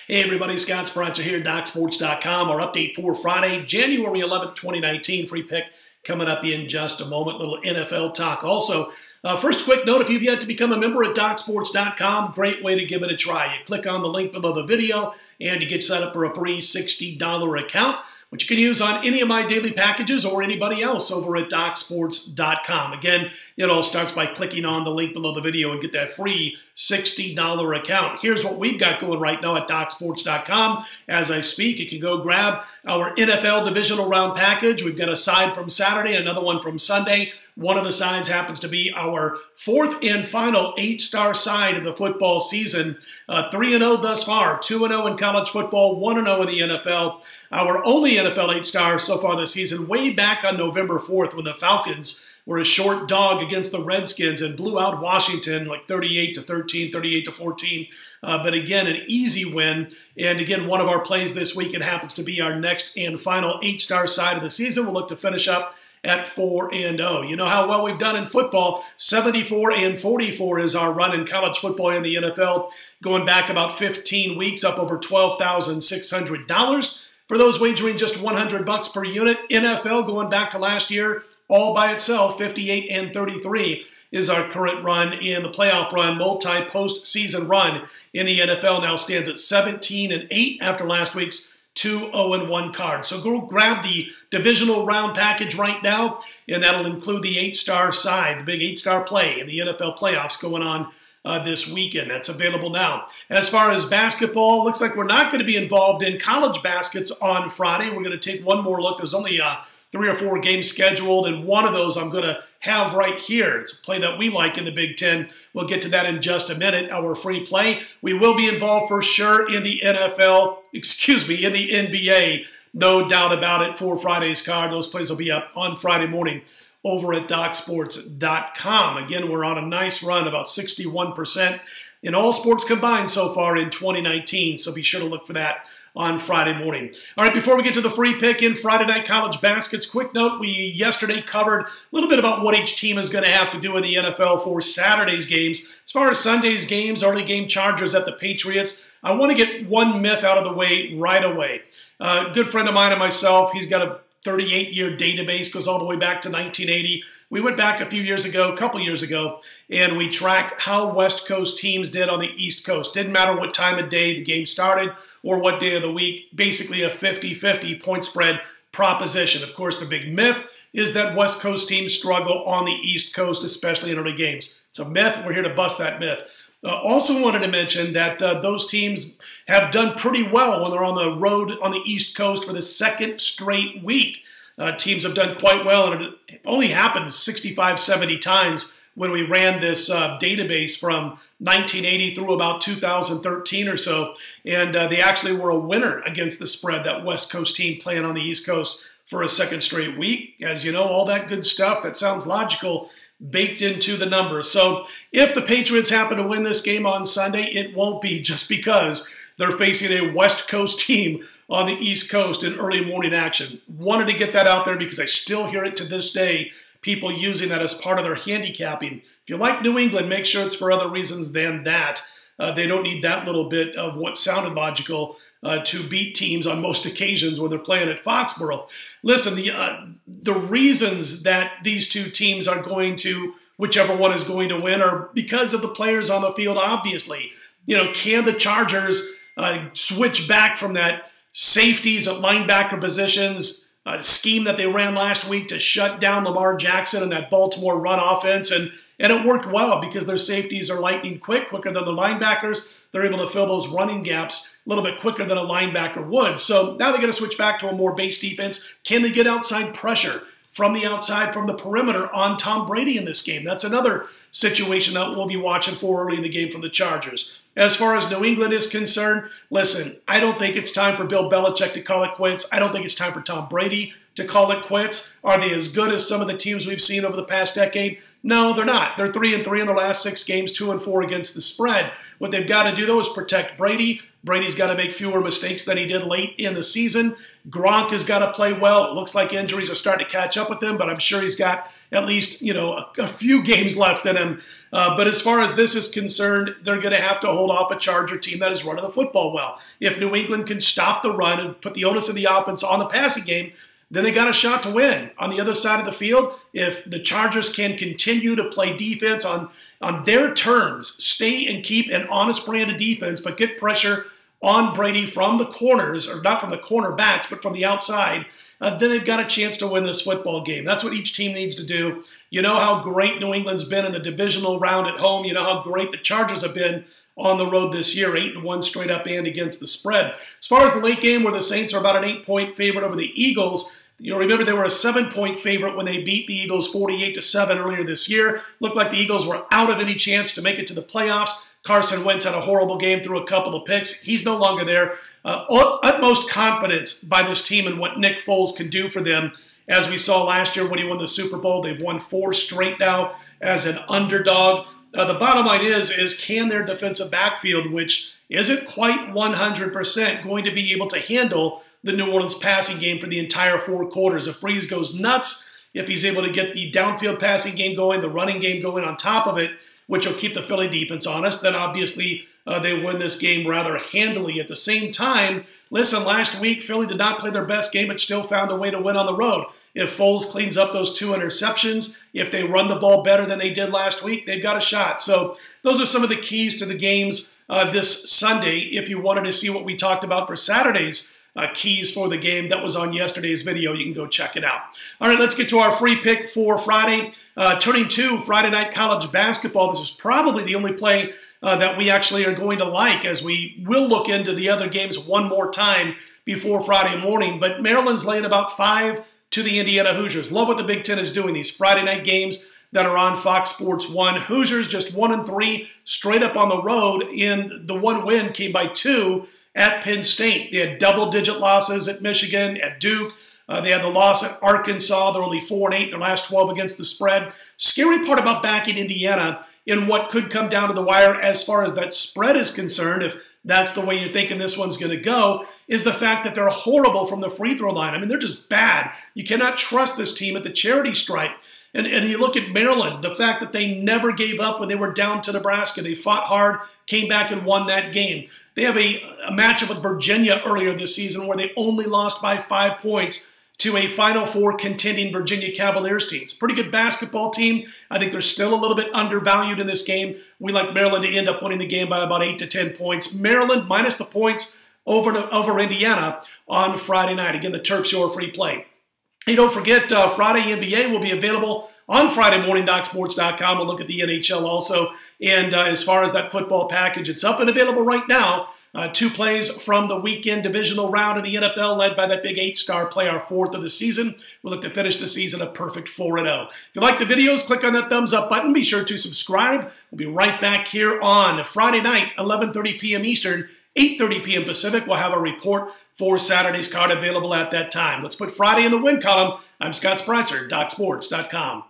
Hey everybody, Scott Spreitzer here, DocSports.com. Our update for Friday, January 11th, 2019. Free pick coming up in just a moment. Little NFL talk. Also, first quick note, if you've yet to become a member at DocSports.com, great way to give it a try. You click on the link below the video and you get set up for a free $60 account, which you can use on any of my daily packages or anybody else over at DocSports.com. Again, it all starts by clicking on the link below the video and get that free $60 account. Here's what we've got going right now at DocSports.com. As I speak, you can go grab our NFL Divisional Round package. We've got a side from Saturday, another one from Sunday. One of the sides happens to be our fourth and final 8-star side of the football season. 3-0 thus far, 2-0 in college football, 1-0 in the NFL. Our only NFL 8-star so far this season, way back on November 4th when the Falcons were a short dog against the Redskins and blew out Washington like 38-13, 38-14. But again, an easy win. And again, one of our plays this week, it happens to be our next and final 8-star side of the season. We'll look to finish up at 4-0. You know how well we've done in football. 74-44 is our run in college football and the NFL, going back about 15 weeks, up over $12,600. For those wagering just $100 per unit, NFL going back to last year, all by itself, 58-33 is our current run, and the playoff run, multi-postseason run in the NFL now stands at 17-8 after last week's 2-0-1 card. So go grab the divisional round package right now, and that'll include the 8-star side, the big 8-star play in the NFL playoffs going on this weekend. That's available now. As far as basketball, looks like we're not going to be involved in college baskets on Friday. We're going to take one more look. There's only 3 or 4 games scheduled, and one of those I'm going to have right here. It's a play that we like in the Big Ten. We'll get to that in just a minute, our free play. We will be involved for sure in the NFL, in the NBA. No doubt about it for Friday's card. Those plays will be up on Friday morning over at DocSports.com. Again, we're on a nice run, about 61% in all sports combined so far in 2019, so be sure to look for that on Friday morning. All right, before we get to the free pick in Friday Night College Baskets, quick note, we yesterday covered a little bit about what each team is going to have to do in the NFL for Saturday's games. As far as Sunday's games, early game Chargers at the Patriots, I want to get one myth out of the way right away. A good friend of mine and myself, he's got a 38-year database, goes all the way back to 1980. We went back a couple years ago, and we tracked how West Coast teams did on the East Coast. Didn't matter what time of day the game started or what day of the week, basically a 50-50 point spread proposition. Of course, the big myth is that West Coast teams struggle on the East Coast, especially in early games. It's a myth. We're here to bust that myth. Also wanted to mention that those teams have done pretty well when they're on the road on the East Coast for the second straight week. Teams have done quite well, and it only happened 65, 70 times when we ran this database from 1980 through about 2013 or so, and they actually were a winner against the spread, that West Coast team playing on the East Coast for a second straight week. As you know, all that good stuff, that sounds logical, baked into the numbers. So if the Patriots happen to win this game on Sunday, it won't be just because they're facing a West Coast team on the East Coast in early morning action. Wanted to get that out there because I still hear it to this day, people using that as part of their handicapping. If you like New England, make sure it's for other reasons than that. They don't need that little bit of what sounded logical to beat teams on most occasions when they're playing at Foxborough. Listen, the reasons that these two teams are going to, whichever one is going to win, are because of the players on the field, obviously. You know, can the Chargers switch back from that safeties at linebacker positions, scheme that they ran last week to shut down Lamar Jackson and that Baltimore run offense, and it worked well because their safeties are lightning quick, quicker than the linebackers. They're able to fill those running gaps a little bit quicker than a linebacker would. So now they're going to switch back to a more base defense. Can they get outside pressure from the outside, from the perimeter on Tom Brady in this game? That's another situation that we'll be watching for early in the game from the Chargers. As far as New England is concerned, listen, I don't think it's time for Bill Belichick to call it quits. I don't think it's time for Tom Brady to call it quits? Are they as good as some of the teams we've seen over the past decade? No, they're not. They're 3-3 in their last 6 games, 2-4 against the spread. What they've got to do, though, is protect Brady. Brady's got to make fewer mistakes than he did late in the season. Gronk has got to play well. It looks like injuries are starting to catch up with him, but I'm sure he's got at least, a few games left in him. But as far as this is concerned, they're going to have to hold off a Charger team that is running the football well. If New England can stop the run and put the onus of the offense on the passing game, then they got a shot to win. On the other side of the field, if the Chargers can continue to play defense on their terms, stay and keep an honest brand of defense, but get pressure on Brady from the corners, or not from the cornerbacks, but from the outside, then they've got a chance to win this football game. That's what each team needs to do. You know how great New England's been in the divisional round at home. You know how great the Chargers have been on the road this year, 8-1 straight up and against the spread. As far as the late game, where the Saints are about an 8-point favorite over the Eagles, remember they were a 7-point favorite when they beat the Eagles 48-7 earlier this year. Looked like the Eagles were out of any chance to make it to the playoffs. Carson Wentz had a horrible game, threw a couple of picks. He's no longer there. Utmost confidence by this team in what Nick Foles can do for them. As we saw last year when he won the Super Bowl, they've won 4 straight now as an underdog. The bottom line is can their defensive backfield, which isn't quite 100%, going to be able to handle the New Orleans passing game for the entire 4 quarters? If Breeze goes nuts, if he's able to get the downfield passing game going, the running game going on top of it, which will keep the Philly defense honest, then obviously they win this game rather handily. At the same time, listen, last week Philly did not play their best game, but still found a way to win on the road. If Foles cleans up those 2 interceptions, if they run the ball better than they did last week, they've got a shot. So those are some of the keys to the games this Sunday. If you wanted to see what we talked about for Saturday's keys for the game, that was on yesterday's video. You can go check it out. All right, let's get to our free pick for Friday. Turning to Friday night college basketball, this is probably the only play that we actually are going to like, as we will look into the other games one more time before Friday morning. But Maryland's laying about 5 to the Indiana Hoosiers. Love what the Big Ten is doing, these Friday night games that are on Fox Sports 1. Hoosiers just 1-3 straight up on the road, and the one win came by 2 at Penn State. They had double-digit losses at Michigan, at Duke. They had the loss at Arkansas. They're only 4-8 in their last 12 against the spread. Scary part about backing Indiana in what could come down to the wire as far as that spread is concerned, if that's the way you're thinking this one's going to go, is the fact that they're horrible from the free throw line. I mean, they're just bad. You cannot trust this team at the charity stripe. And you look at Maryland, the fact that they never gave up when they were down to Nebraska. They fought hard, came back and won that game. They have a matchup with Virginia earlier this season where they only lost by 5 points to a Final Four contending Virginia Cavaliers team. It's a pretty good basketball team. I think they're still a little bit undervalued in this game. We like Maryland to end up winning the game by about 8 to 10 points. Maryland minus the points over Indiana on Friday night. Again, the Terps, your free play. Hey, don't forget, Friday NBA will be available on FridayMorning.sports.com. We'll look at the NHL also. And as far as that football package, it's up and available right now. 2 plays from the weekend divisional round of the NFL, led by that big 8-star play, our 4th of the season. We'll look to finish the season a perfect 4-0. If you like the videos, click on that thumbs up button. Be sure to subscribe. We'll be right back here on Friday night, 11:30 p.m. Eastern, 8:30 p.m. Pacific. We'll have a report for Saturday's card available at that time. Let's put Friday in the win column. I'm Scott Spreitzer, DocSports.com.